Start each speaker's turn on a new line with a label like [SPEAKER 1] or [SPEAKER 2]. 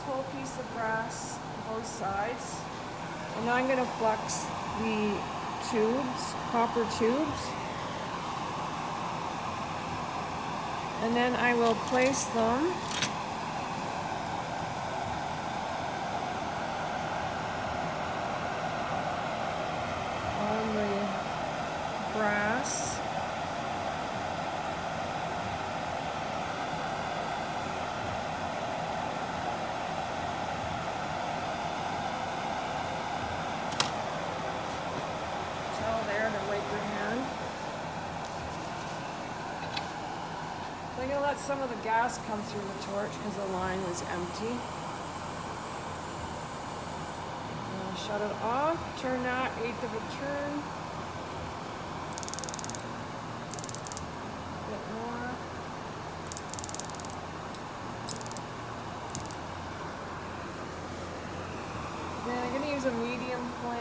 [SPEAKER 1] whole piece of brass on both sides. And now I'm going to flux the tubes, copper tubes. And then I will place them on the brass. Towel there to wipe your hand. I'm going to let some of the gas come through the torch because the line is empty. Shut it off, turn that 1/8 of a turn. A bit more. Then I'm going to use a medium flame.